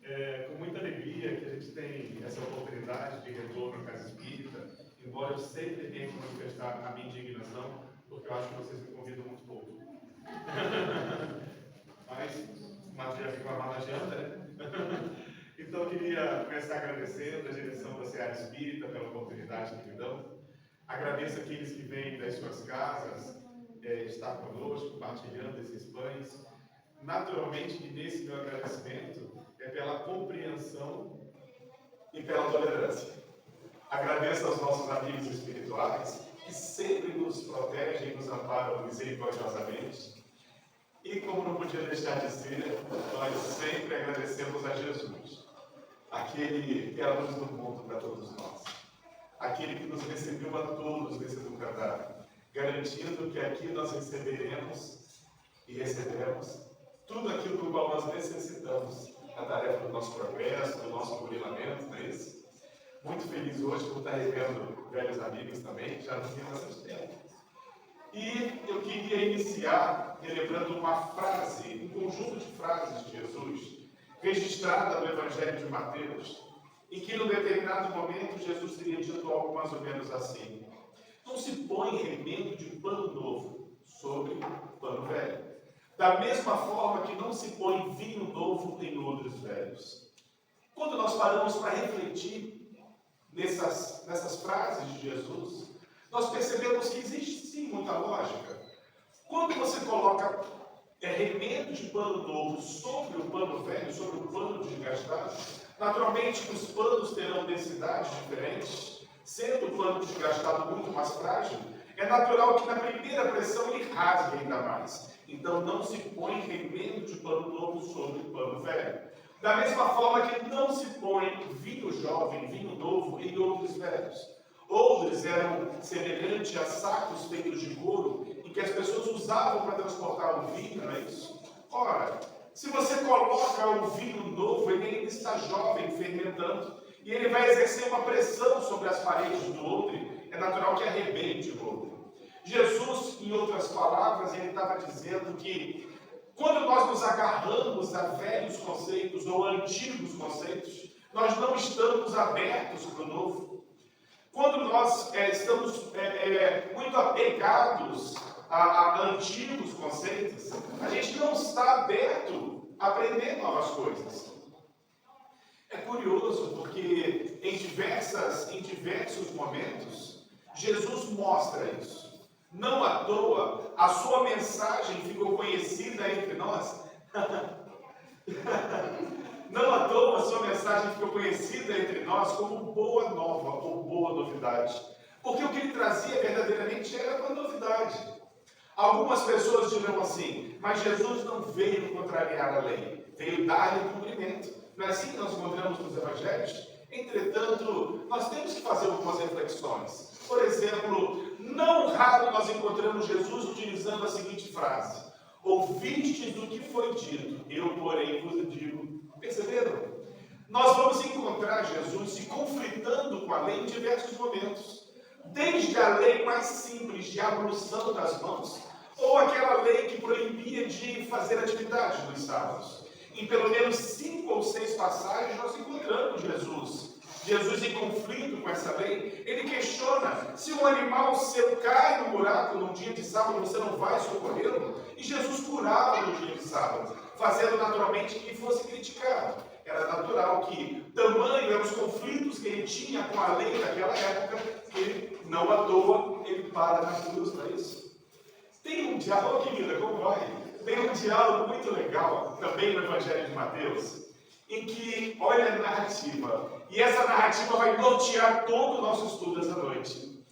É com muita alegria que a gente tem essa oportunidade de retorno à Casa Espírita, embora eu sempre tenha que manifestar a minha indignação, porque eu acho que vocês me convidam muito pouco. Mas já reclamar na janta, né? Então eu queria começar agradecendo a direção da Seara Espírita pela oportunidade que me dão. Agradeço aqueles que vêm das suas casas estar conosco, partilhando esses pães. Naturalmente que nesse meu agradecimento é pela compreensão e pela tolerância. Agradeço aos nossos amigos espirituais que sempre nos protegem e nos amparam misericordiosamente. E como não podia deixar de ser, nós sempre agradecemos a Jesus, aquele que é a luz do mundo para todos nós, aquele que nos recebeu a todos nesse educandário, garantindo que aqui nós receberemos e recebemos tudo aquilo do qual nós necessitamos, a tarefa do nosso progresso, do nosso burilamento, não é isso? Muito feliz hoje por estar revendo velhos amigos também, já não tinha bastante tempo. E eu queria iniciar relembrando uma frase, um conjunto de frases de Jesus, registrada no Evangelho de Mateus, em que, num determinado momento, Jesus teria dito algo mais ou menos assim: não se põe remendo de pano novo sobre pano velho, da mesma forma que não se põe vinho novo em odres velhos. Quando nós paramos para refletir nessas frases de Jesus, nós percebemos que existe sim muita lógica. Quando você coloca remendo de pano novo sobre o pano velho, sobre o pano desgastado, naturalmente os panos terão densidades diferentes, sendo o pano desgastado muito mais frágil, é natural que na primeira pressão ele rasgue ainda mais. Então não se põe remendo de pano novo sobre o pano velho. Da mesma forma que não se põe vinho jovem, vinho novo em odres velhos. Odres eram semelhantes a sacos feitos de couro, em que as pessoas usavam para transportar o vinho, não é isso? Ora, se você coloca o vinho novo, ele ainda está jovem, fermentando, e ele vai exercer uma pressão sobre as paredes do odre, é natural que arrebente o odre. Jesus, em outras palavras, ele estava dizendo que quando nós nos agarramos a velhos conceitos ou a antigos conceitos, nós não estamos abertos para o novo. Quando nós estamos muito apegados a antigos conceitos, a gente não está aberto a aprender novas coisas. É curioso porque em diversos momentos, Jesus mostra isso. Não à toa, a sua mensagem ficou conhecida entre nós. Não à toa, a sua mensagem ficou conhecida entre nós como boa nova ou boa novidade. Porque o que ele trazia verdadeiramente era uma novidade. Algumas pessoas dirão assim: mas Jesus não veio contrariar a lei, veio dar-lhe cumprimento. Não é assim que nós encontramos nos evangelhos? Entretanto, nós temos que fazer algumas reflexões. Por exemplo, não raro nós encontramos Jesus utilizando a seguinte frase: ouvistes do que foi dito, eu porém vos digo. Perceberam? Nós vamos encontrar Jesus se conflitando com a lei em diversos momentos. Desde a lei mais simples de ablução das mãos, ou aquela lei que proibia de fazer atividades nos sábados. Em pelo menos 5 ou 6 passagens nós encontramos Jesus em conflito com essa lei. Ele questiona: se um animal seu cai no buraco num dia de sábado, você não vai socorrê-lo? E Jesus curava no dia de sábado, fazendo naturalmente que fosse criticado. Era natural que tamanho eram os conflitos que ele tinha com a lei daquela época, que não à toa ele para na cruz, não é isso? Tem um diálogo, querida, como vai? Tem um diálogo muito legal, também no Evangelho de Mateus, em que, olha a narrativa, e essa narrativa vai nortear todo o nosso estudo essa noite.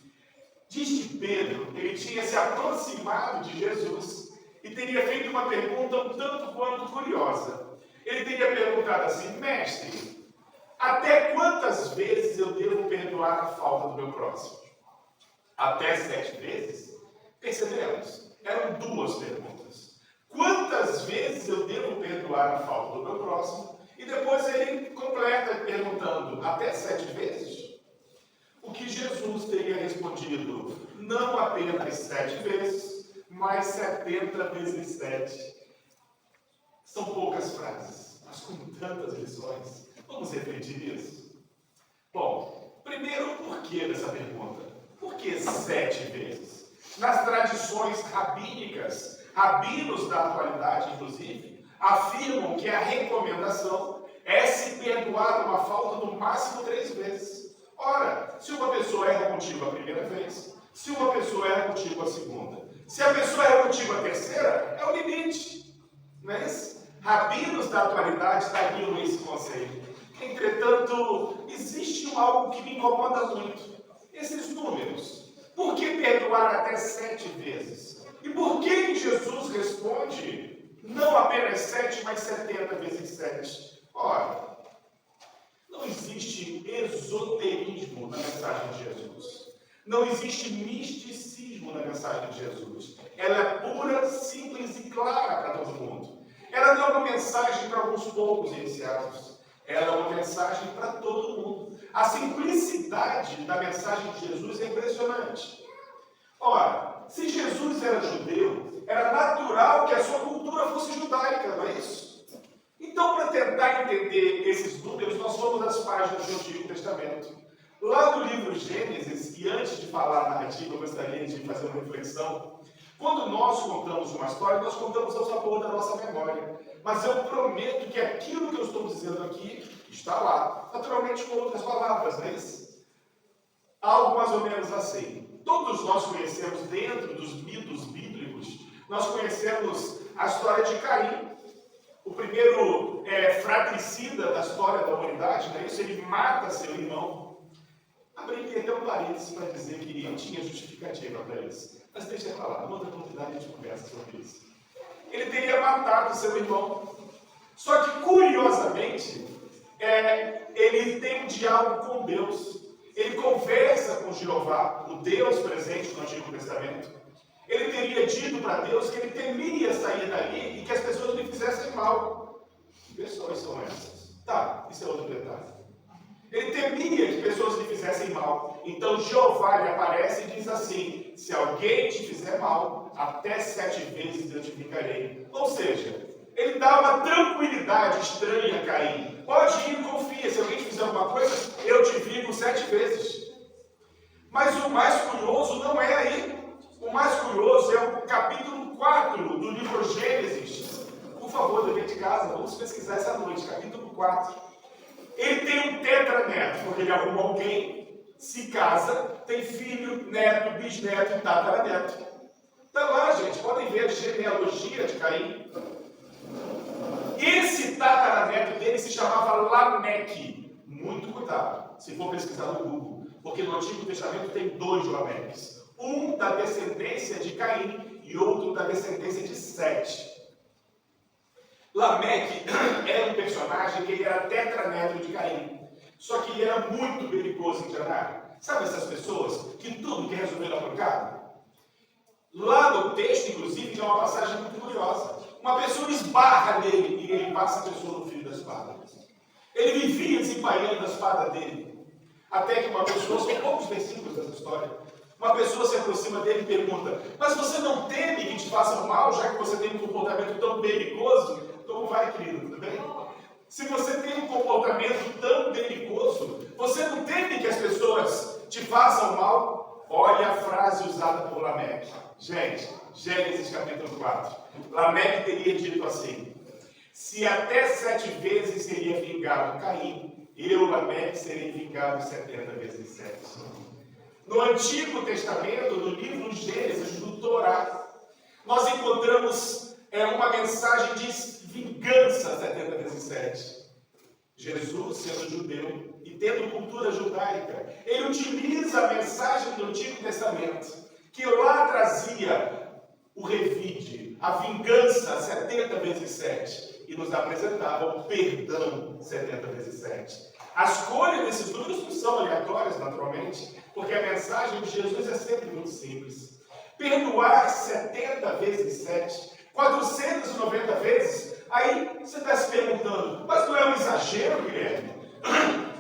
Diz que Pedro, ele tinha se aproximado de Jesus e teria feito uma pergunta um tanto quanto curiosa. Ele teria perguntado assim: mestre, até quantas vezes eu devo perdoar a falta do meu próximo? Até 7 vezes? Percebemos? Eram 2 perguntas. Quantas vezes eu devo perdoar a falta do meu próximo? E depois ele completa perguntando: até 7 vezes? O que Jesus teria respondido: não apenas 7 vezes, mas 70 vezes 7. São poucas frases. mas com tantas lições. Vamos refletir nisso? Bom, primeiro o porquê dessa pergunta. Por que 7 vezes? Nas tradições rabínicas, rabinos da atualidade, inclusive, afirmam que a recomendação é se perdoar uma falta no máximo 3 vezes. Ora, se uma pessoa erra contigo a primeira vez, se uma pessoa erra contigo a segunda, se a pessoa erra contigo a terceira, é o limite. Não é isso? Rabinos da atualidade dariam esse conselho. Entretanto, existe algo que me incomoda muito. Esses números. Por que perdoar até 7 vezes? E por que Jesus responde não apenas 7, mas 70 vezes 7? Ora, não existe esoterismo na mensagem de Jesus. Não existe misticismo na mensagem de Jesus. Ela é pura, simples e clara para todo mundo. Ela não é uma mensagem para alguns poucos iniciados. Ela é uma mensagem para todo mundo. A simplicidade da mensagem de Jesus é impressionante. Ora, se Jesus era judeu, era natural que a sua cultura fosse judaica, não é isso? Então, para tentar entender esses números, nós vamos às páginas do Antigo Testamento. Lá no livro Gênesis, e antes de falar a narrativa, eu gostaria de fazer uma reflexão. Quando nós contamos uma história, nós contamos ao sabor da nossa memória. Mas eu prometo que aquilo que eu estou dizendo aqui está lá. Naturalmente com outras palavras, não é isso? Algo mais ou menos assim. Todos nós conhecemos, dentro dos mitos bíblicos, nós conhecemos a história de Caim. O primeiro fratricida da história da humanidade, não é isso? Ele mata seu irmão. Abri até um parênteses para dizer que tinha justificativa para isso. Mas deixa eu falar, numa outra oportunidade a gente conversa sobre isso. Ele teria matado seu irmão. Só que, curiosamente, ele tem um diálogo com Deus. Ele conversa com Jeová, o Deus presente no Antigo Testamento. Ele teria dito para Deus que ele temia sair dali e que as pessoas lhe fizessem mal. Que pessoas são essas? Tá, isso é outro detalhe. Ele temia que pessoas lhe fizessem mal. Então Jeová lhe aparece e diz assim: se alguém te fizer mal, até 7 vezes eu te vingarei. Ou seja, ele dá uma tranquilidade estranha a Caim. Pode ir, confia. Se alguém te fizer alguma coisa, eu te vingo 7 vezes. Mas o mais curioso não é aí. O mais curioso é o capítulo 4 do livro Gênesis. Por favor, dever de casa, vamos pesquisar essa noite. Capítulo 4. Ele tem um tetraneto, porque ele arruma alguém, se casa, tem filho, neto, bisneto e tataraneto. Está lá, gente, podem ver a genealogia de Caim. Esse tataraneto dele se chamava Lameque. Muito cuidado, se for pesquisar no Google, porque no Antigo Testamento tem 2 Lameques. Um da descendência de Caim e outro da descendência de Sete. Lameque era um personagem que ele era tetraneto de Caim. Só que ele era muito perigoso em gerar. Sabe essas pessoas que tudo quer resolver na pancada? Lá no texto, inclusive, tem uma passagem muito curiosa. Uma pessoa esbarra nele e ele passa a pessoa no fio da espada. Ele vivia desembainhando a espada dele. Até que uma pessoa, são poucos versículos dessa história, uma pessoa se aproxima dele e pergunta: mas você não teme que te façam mal, já que você tem um comportamento tão belicoso? Como vai, querido? Tudo bem? Se você tem um comportamento tão belicoso, você não teme que as pessoas te façam mal? Olha a frase usada por Lameque. Gente, Gênesis capítulo 4. Lameque teria dito assim: se até 7 vezes seria vingado Caim, eu, Lameque, serei vingado 70 vezes 7. No Antigo Testamento, no livro Gênesis, do Torá, nós encontramos uma mensagem de vingança 70 vezes 7. Jesus, sendo judeu e tendo cultura judaica, ele utiliza a mensagem do Antigo Testamento, que lá trazia o revide, a vingança 70 vezes 7, e nos apresentava o perdão 70 vezes 7. A escolha desses números não são aleatórias, naturalmente, porque a mensagem de Jesus é sempre muito simples. Perdoar 70 vezes 7, 490 vezes. Aí você está se perguntando: mas não é um exagero, Guilherme?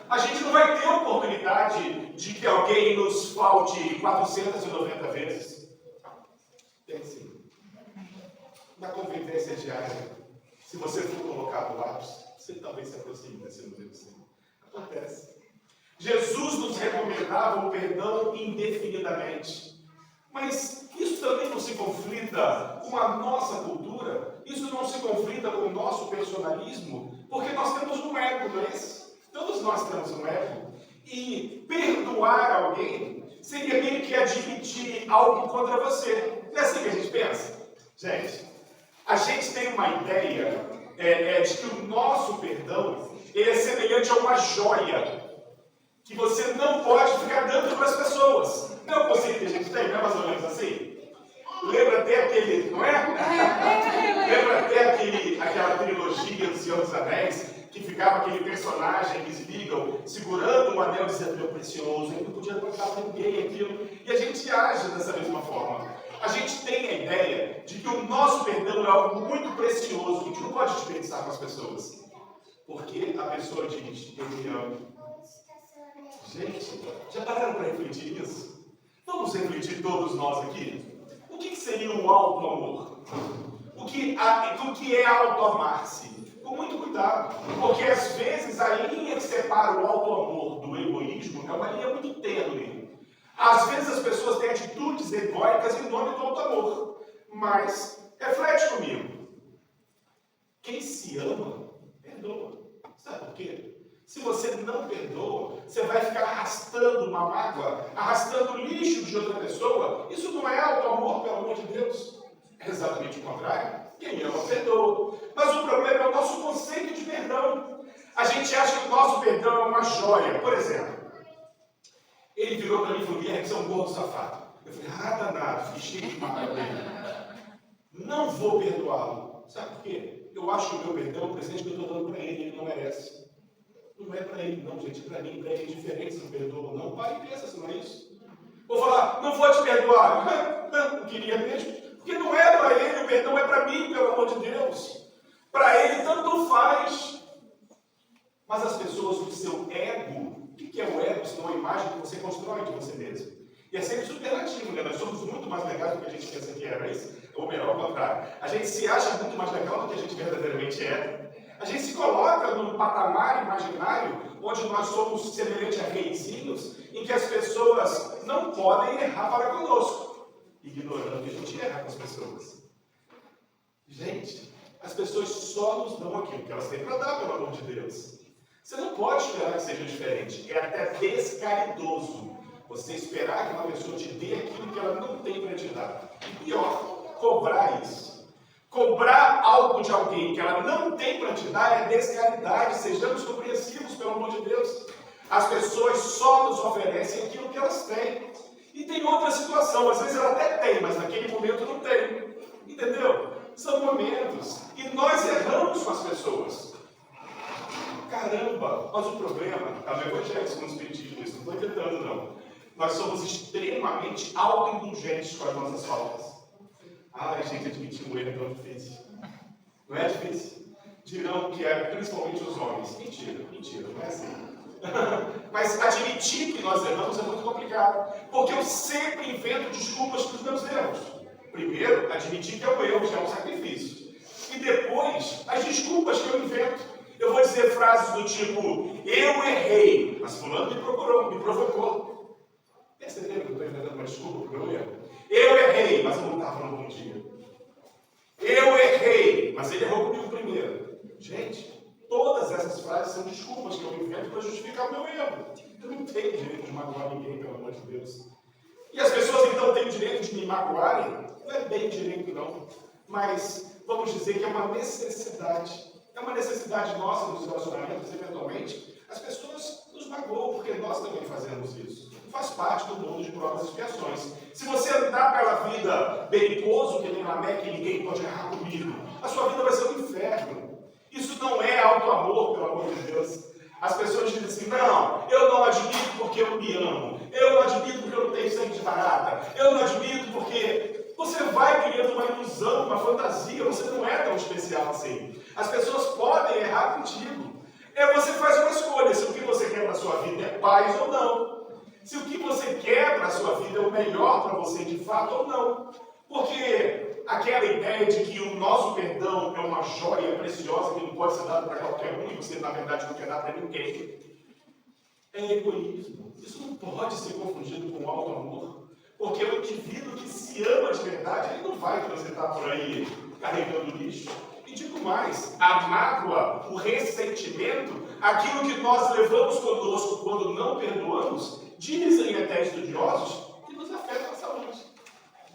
A gente não vai ter oportunidade de que alguém nos falte 490 vezes? Tem sim. Na convivência diária, se você for colocar do lápis, Você talvez se aproxime desse número 100. Acontece. Jesus nos recomendava o perdão indefinidamente. Mas isso também não se conflita com a nossa cultura? Isso não se conflita com o nosso personalismo? Porque nós temos um ego, não é isso? Todos nós temos um ego. E perdoar alguém seria meio que admitir algo contra você. Não é assim que a gente pensa? Gente, a gente tem uma ideia de que o nosso perdão ele é semelhante a uma joia que você não pode ficar dando para as pessoas. Não é o conceito que a gente tem, não é mais ou menos assim? Lembra até aquele, não é? Lembra até aquela trilogia do Senhor dos Anéis, que ficava aquele personagem, Sméagol, segurando um anel dizendo, meu precioso, ele não podia contar para ninguém aquilo. E a gente age dessa mesma forma. A gente tem a ideia de que o nosso perdão é algo muito precioso, que a gente não pode desperdiçar com as pessoas. Porque a pessoa diz, eu me amo. Gente, já pararam para refletir nisso? Vamos refletir todos nós aqui? O que seria o auto-amor? O que é auto-amar-se? Com muito cuidado, porque às vezes a linha que separa o auto-amor do egoísmo é uma linha muito tênue. Às vezes as pessoas têm atitudes egóicas em nome do auto-amor, mas reflete comigo. Quem se ama, perdoa. Sabe por quê? Se você não perdoa, você vai ficar arrastando uma mágoa, arrastando lixo de outra pessoa. Isso não é auto-amor, pelo amor de Deus. É exatamente o contrário. Quem ama, perdoa. Mas o problema é o nosso conceito de perdão. A gente acha que o nosso perdão é uma joia. Por exemplo, ele virou para mim e falou, Guilherme, você é um gordo safado. Eu falei, danado, fiquei cheio de mágoa dele. Não vou perdoá-lo. Sabe por quê? Eu acho que o meu perdão é o presente que eu estou dando para ele, ele não merece. Não é para ele, não, gente. Para mim, para ele é diferente se não perdoa ou não. Para e pensa se não é isso. Vou falar, não vou te perdoar. Não queria mesmo. Porque não é para ele, o perdão é para mim, pelo amor de Deus. Para ele, tanto faz. Mas as pessoas, o seu ego, o que é o ego? Se não a imagem que você constrói de você mesmo. E é sempre superlativo, né? Nós somos muito mais legais do que a gente pensa que é, não é isso? Ou melhor, ao contrário. A gente se acha muito mais legal do que a gente verdadeiramente é. A gente se coloca num patamar imaginário onde nós somos semelhantes a reizinhos, em que as pessoas não podem errar para conosco, ignorando que a gente erra com as pessoas. Gente, as pessoas só nos dão aquilo que elas têm para dar, pelo amor de Deus. Você não pode esperar que seja diferente. É até descaridoso você esperar que uma pessoa te dê aquilo que ela não tem para te dar. E pior, cobrar isso. Cobrar algo de alguém que ela não tem para te dar é descaridade. Sejamos compreensivos, pelo amor de Deus. As pessoas só nos oferecem aquilo que elas têm. E tem outra situação, às vezes ela até tem, mas naquele momento não tem. Entendeu? São momentos. E nós erramos com as pessoas. Caramba, mas o problema, a meu evangelho, segundo o Espiritismo, isso não estou inventando não. Nós somos extremamente autoindulgentes com as nossas faltas. Ai, gente, admitir um erro é tão difícil. Não é difícil? Dirão que é principalmente os homens. Mentira, não é assim. Mas admitir que nós erramos é muito complicado. Porque eu sempre invento desculpas para os meus erros. Primeiro, admitir que é um erro, que é um sacrifício. E depois, as desculpas que eu invento. Eu vou dizer frases do tipo, eu errei, mas fulano me provocou. Perceberam que eu estou inventando uma desculpa para o meu erro? Eu errei, mas eu não estava falando bom dia. Eu errei, mas ele errou comigo primeiro. Gente, todas essas frases são desculpas que eu invento para justificar o meu erro. Eu não tenho direito de magoar ninguém, pelo amor de Deus. E as pessoas então têm o direito de me magoarem? Não é bem direito não, mas vamos dizer que é uma necessidade. É uma necessidade nossa nos relacionamentos, eventualmente. As pessoas nos magoam porque nós também fazemos isso. Faz parte do mundo de provas e expiações. Se você andar pela vida belicoso, que nem Lameque, ninguém pode errar comigo, a sua vida vai ser um inferno. Isso não é auto-amor, pelo amor de Deus. As pessoas dizem assim, não, eu não admito porque eu me amo. Eu não admito porque eu não tenho sangue de barata. Eu não admito porque... Você vai criando uma ilusão, uma fantasia, você não é tão especial assim. As pessoas podem errar contigo. Você faz uma escolha, se o que você quer para a sua vida é paz ou não. Se o que você quer para a sua vida é o melhor para você de fato ou não. Porque aquela ideia de que o nosso perdão é uma joia preciosa que não pode ser dada para qualquer um e você, na verdade, não quer dar para ninguém, é egoísmo. Isso não pode ser confundido com alto amor, porque o indivíduo que se ama de verdade, ele não vai transitar por aí carregando lixo. E digo mais, a mágoa, o ressentimento, aquilo que nós levamos conosco quando não perdoamos, dizem até estudiosos que nos afeta a saúde.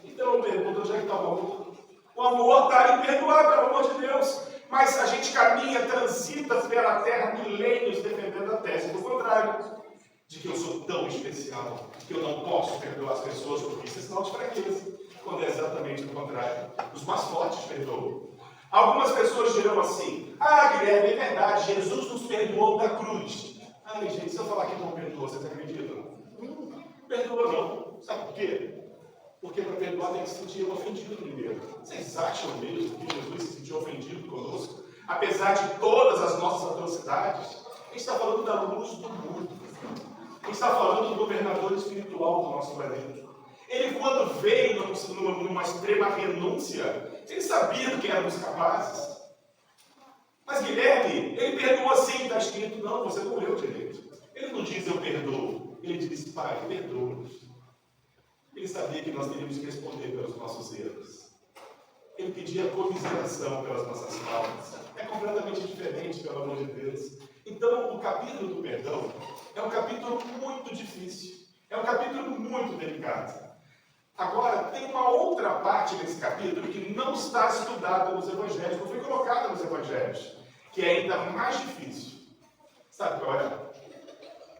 Então eu pergunto, onde é que está o amor? O amor está em perdoar, pelo amor de Deus. Mas a gente caminha, transita pela terra milênios defendendo a tese do contrário. De que eu sou tão especial, que eu não posso perdoar as pessoas, porque isso é sinal de fraqueza. Quando é exatamente o contrário. Os mais fortes perdoam. Algumas pessoas dirão assim, Guilherme, é verdade, Jesus nos perdoou da cruz. Ai, gente, se eu falar que não perdoa, vocês acreditam? Não perdoa não. Sabe por quê? Porque para perdoar tem que se sentir ofendido primeiro. Vocês acham mesmo que Jesus se sentiu ofendido conosco? Apesar de todas as nossas atrocidades, a gente está falando da luz do mundo. A gente está falando do governador espiritual do nosso planeta. Ele, quando veio numa extrema renúncia, ele sabia do que éramos capazes. Mas Guilherme, ele perdoou assim, está escrito, não, você não leu direito. Ele não diz eu perdoo, ele diz, Pai, perdoa-nos. Ele sabia que nós teríamos que responder pelos nossos erros. Ele pedia comiseração pelas nossas faltas. É completamente diferente, pelo amor de Deus. Então, o capítulo do perdão é um capítulo muito difícil. É um capítulo muito delicado. Agora, tem uma outra parte desse capítulo que não está estudada nos evangelhos, não foi colocada nos evangelhos, que é ainda mais difícil. Sabe qual é?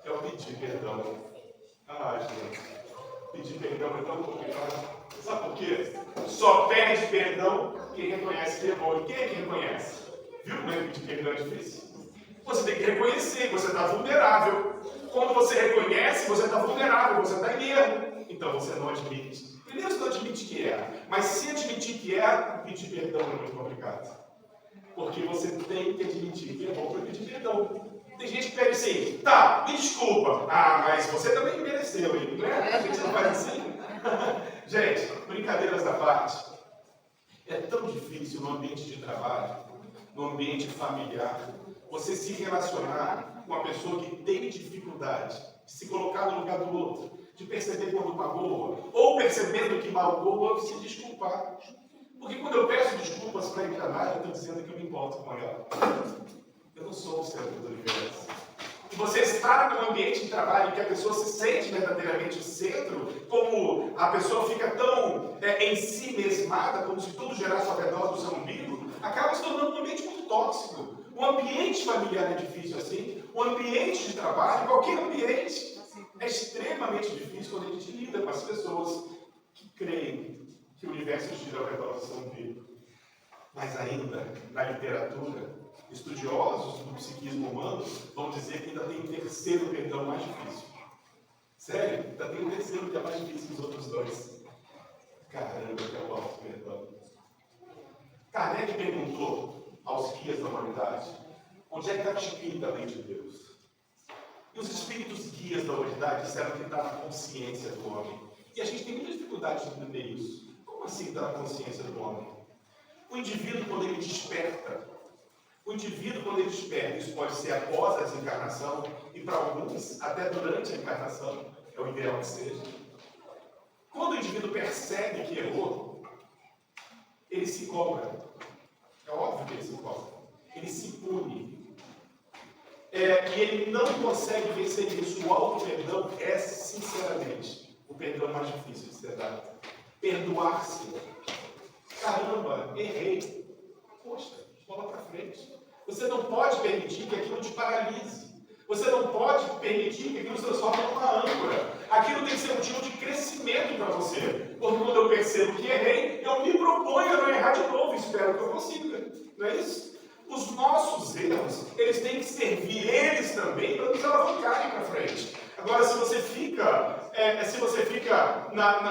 É o pedir perdão. Gente. Pedir perdão é tão complicado. Sabe por quê? Só pede perdão quem reconhece que errou. E quem é que reconhece? Viu como é que pedir perdão é difícil? Você tem que reconhecer que você está vulnerável. Quando você reconhece, você está vulnerável, você está em erro. Então você não admite. Primeiro você não admite que erra. Mas se admitir que erra, pedir perdão é muito complicado. Porque você tem que admitir que errou para pedir perdão. Tem gente que pede assim, tá, me desculpa. Mas você também mereceu, hein? Né? A gente não faz assim. Gente, brincadeiras da parte. É tão difícil no ambiente de trabalho, no ambiente familiar, você se relacionar com uma pessoa que tem dificuldade de se colocar no lugar do outro, de perceber quando magoa, ou percebendo que magoa, se desculpar. Porque quando eu peço desculpas para enganar, eu estou dizendo que eu me importo com ela. Eu não sou o centro do universo. E você está num ambiente de trabalho em que a pessoa se sente verdadeiramente o centro, como a pessoa fica tão em si mesmada, como se tudo gerasse ao redor do seu umbigo, acaba se tornando um ambiente muito tóxico. Um ambiente familiar é difícil assim, um ambiente de trabalho, qualquer ambiente, é extremamente difícil quando a gente lida com as pessoas que creem que o universo gira ao redor do seu umbigo. Mas ainda, na literatura, estudiosos do psiquismo humano vão dizer que ainda tem um terceiro perdão mais difícil. Sério? Ainda tem um terceiro que é mais difícil que os outros dois. Caramba, que é o auto-perdão. Kardec perguntou aos guias da humanidade onde é que está escrita a lei de Deus. E os espíritos guias da humanidade disseram que está na consciência do homem. E a gente tem muita dificuldade de entender isso. Como assim está na consciência do homem? O indivíduo, quando ele desperta, isso pode ser após a desencarnação, e para alguns, até durante a encarnação, é o ideal que seja. Quando o indivíduo percebe que errou, ele se cobra. É óbvio que ele se cobra. Ele se pune. E ele não consegue vencer isso. O auto-perdão é, sinceramente, o perdão mais difícil de ser dado. Perdoar-se. Caramba, errei. Poxa, bola para frente. Você não pode permitir que aquilo te paralise. Você não pode permitir que aquilo se transforme numa âncora. Aquilo tem que ser motivo de crescimento para você. Porque quando eu percebo que errei, eu me proponho a não errar de novo. Espero que eu consiga. Não é isso? Os nossos erros, eles têm que servir eles também para nos alavancarem para frente. Agora, se você fica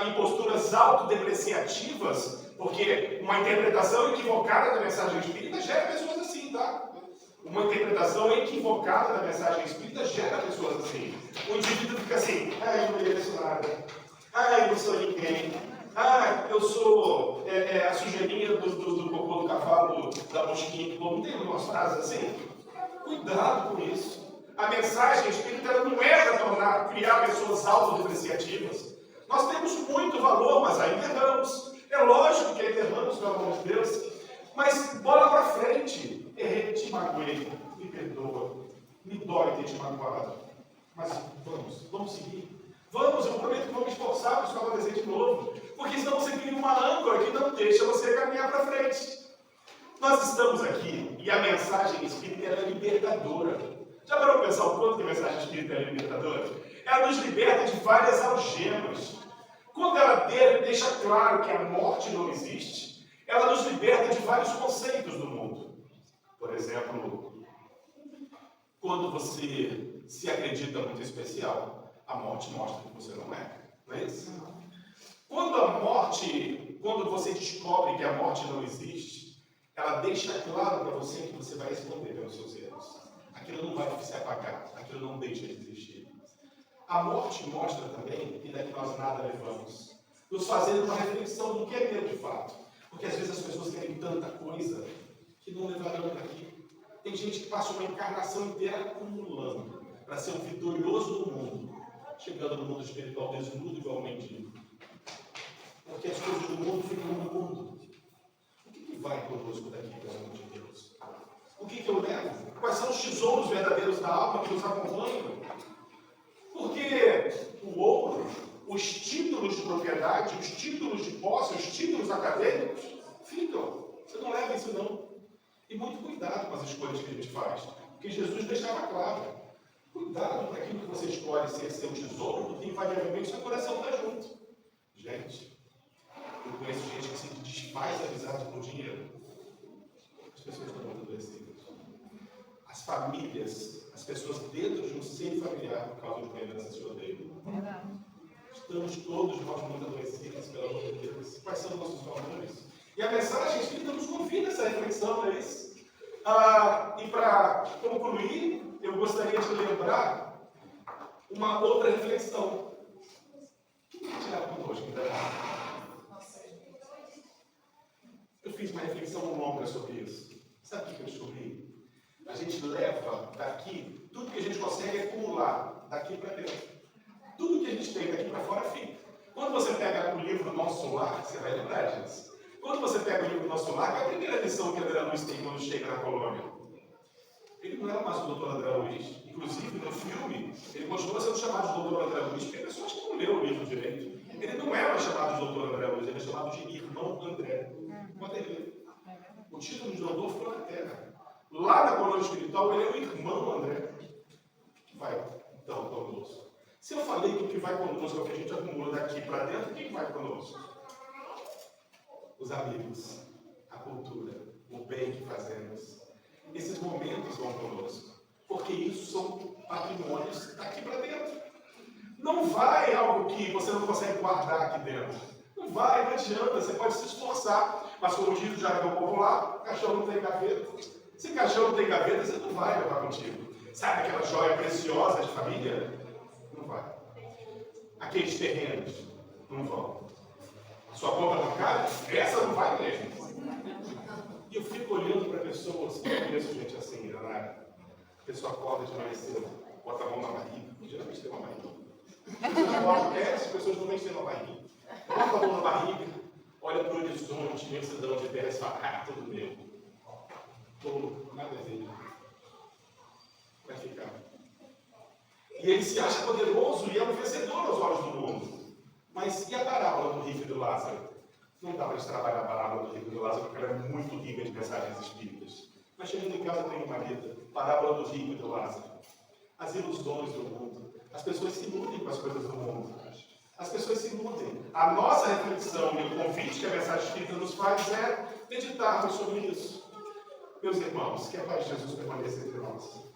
em posturas autodepreciativas, porque uma interpretação equivocada da mensagem espírita gera pessoas assim, tá? Uma interpretação equivocada da mensagem espírita gera pessoas assim. O indivíduo fica assim, eu não mereço nada. Eu não sou ninguém. Eu sou a sujeirinha do cocô do cavalo, da mosquinha que come. Tem umas frases assim? Cuidado com isso. A mensagem espírita não é para criar pessoas autodepreciativas. Nós temos muito valor, mas ainda erramos. É lógico que ainda erramos, pelo amor de Deus. Mas bola para frente. Errei, te magoei. Me perdoa. Me dói ter te magoado. Mas vamos seguir. Eu prometo que vou me esforçar para isso acontecer de novo. Porque senão você cria uma âncora que não deixa você caminhar para frente. Nós estamos aqui e a mensagem espírita é libertadora. Já parou para pensar o quanto que a mensagem espírita é libertadora? Ela nos liberta de várias algemas. Quando ela deixa claro que a morte não existe, ela nos liberta de vários conceitos do mundo. Por exemplo, quando você se acredita muito especial, a morte mostra que você não é. Não é isso? Quando você descobre que a morte não existe, ela deixa claro para você que você vai responder pelos seus erros. Aquilo não vai se apagar, aquilo não deixa de existir. A morte mostra também que daqui nós nada levamos, nos fazendo uma reflexão do que é ter de fato. Porque às vezes as pessoas querem tanta coisa que não levarão daqui. Tem gente que passa uma encarnação inteira acumulando para ser um vitorioso no mundo, chegando no mundo espiritual desnudo igual um mendigo. Porque as coisas do mundo ficam no mundo. O que vai conosco daqui, pelo amor de Deus? O que eu levo? Quais são os tesouros verdadeiros da alma que nos acompanham? Porque o ouro, os títulos de propriedade, os títulos de posse, os títulos acadêmicos, ficam. Você não leva isso não. E muito cuidado com as escolhas que a gente faz. Porque Jesus deixava claro. Cuidado para aquilo que você escolhe ser seu tesouro, porque invariavelmente seu coração está junto. Gente, eu conheço gente que se desfaz amizade por dinheiro. As pessoas estão muito adoecidas. As famílias, as pessoas dentro de um seio familiar por causa de uma herança se odeiam. Estamos todos nós muito adoecidos, pelo amor de Deus. Quais são os nossos valores? E a mensagem espírita nos convida a essa reflexão, não é isso? E para concluir, eu gostaria de lembrar uma outra reflexão. O que tirar conosco ainda? Eu fiz uma reflexão longa sobre isso. Sabe o que eu descobri? A gente leva daqui, tudo que a gente consegue acumular daqui para dentro. Tudo que a gente tem daqui para fora fica. Quando você pega o livro Nosso Lar, você vai lembrar disso. Quando você pega o livro Nosso Lar, qual é a primeira lição que André Luiz tem quando chega na colônia? Ele não era mais o doutor André Luiz. Inclusive, no filme, ele continua sendo chamado de doutor André Luiz, porque pessoas que não leram o livro direito. Ele não era chamado de doutor André Luiz, ele é chamado de irmão André. Pode ler. O título de doutor ficou na terra. Lá na colônia espiritual, ele é o irmão André. O que vai, então, conosco? Se eu falei que o que vai conosco é o que a gente acumula daqui para dentro, o que vai conosco? Os amigos, a cultura, o bem que fazemos. Esses momentos vão conosco. Porque isso são patrimônios daqui para dentro. Não vai algo que você não consegue guardar aqui dentro. Não vai, não adianta, você pode se esforçar. Mas como diz o jargão popular, caixão não tem gaveta. Se caixão não tem gaveta, você não vai levar contigo. Sabe aquela joia preciosa de família? Não vai. Aqueles terrenos? Não vão. A sua conta bancária? Essa não vai mesmo. E eu fico olhando para pessoas, eu conheço gente assim, danada. A pessoa acorda de manhã cedo, bota a mão na barriga, geralmente tem uma barriga. As pessoas não têm uma barriga. Bota a mão na barriga, olha para o horizonte, imensidão de terra e fala, tudo meu. Todo, nada é dele. Vai ficar. E ele se acha poderoso e é um vencedor aos olhos do mundo. Mas e a parábola do rico e do Lázaro? Não dá para gente trabalhar a parábola do rico e do Lázaro porque ela é muito rica de mensagens espíritas. Mas chegando em casa tem uma vida. Parábola do rico e do Lázaro. As ilusões do mundo. As pessoas se iludem com as coisas do mundo. As pessoas se iludem. A nossa reflexão e o convite que a mensagem espírita nos faz é meditarmos sobre isso. Meus irmãos, que a paz de Jesus permaneça entre nós.